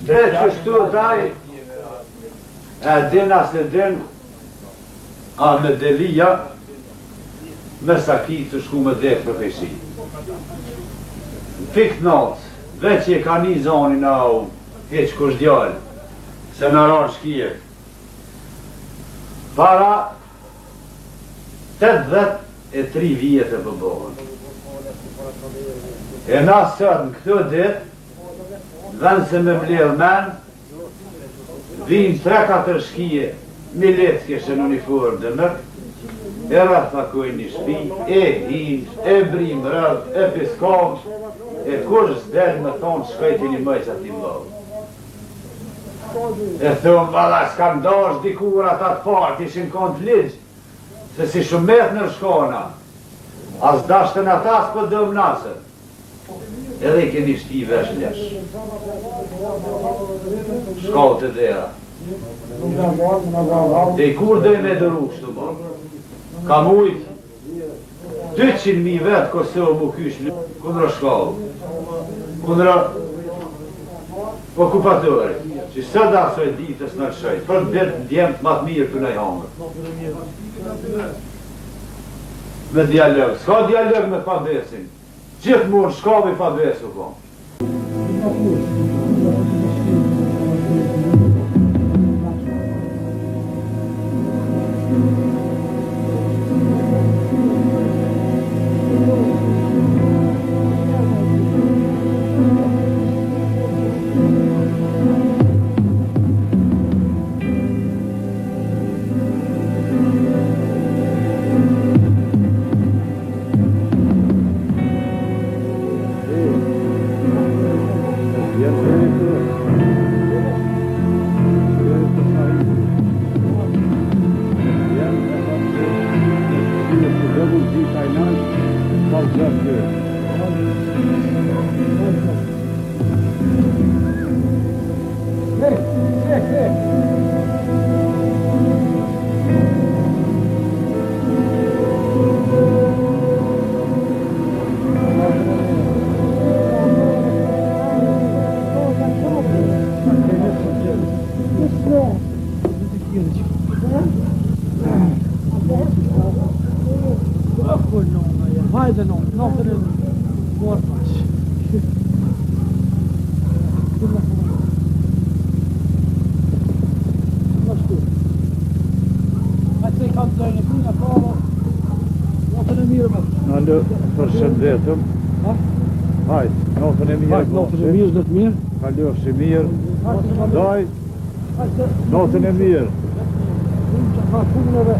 E qështu daj, e din as e din, Ahmed Delia, me saki të shku me dhe profesi. Pik natë, veç e ka një zonin au, heq kush djallë, se në ranë shkije. Para 83 vjetë për bëhën. E na sot në këto dit, vend se me mbledh men, vinë 3-4 shkije, milet kështë në uniform dhe mërë, e rrëth takojnë një shpi, e hinsh, e brim rrëth, e piskavsh, e kur s'del me thonë shkajti një mëjë që ati mbëllë. E thëmë, valla, s'kam dash dikur atat part, ishin kont ligjë, se si shumet në shkona, as dashtën atas për dëmë nasër. Edhe i keni shti vesh lesh. Shkallë të dhera. Dhe i kur dhe me dëru kështu ma. Ka mujt 200.000 vetë Kosovë mu kysh kundra shkallë. Kundra okupatore. Që së da së e ditës në shëjt. Për të djemë të matë mirë për në i hangër. Me dialog. Ska dialog me pabesin. Gjithë mund shkavi pabesu po. Hajde no, natën e morë pash. Në shtu. Hajtë se i kam të dojnë e pina, pa, natën e mirë më. Në lë, përshëndetëm. Hajtë, natën e mirë. Hajtë, natën e mirë, dhe të mirë. Kalofë që mirë. Daj, natën e mirë. Unë që ka punëve,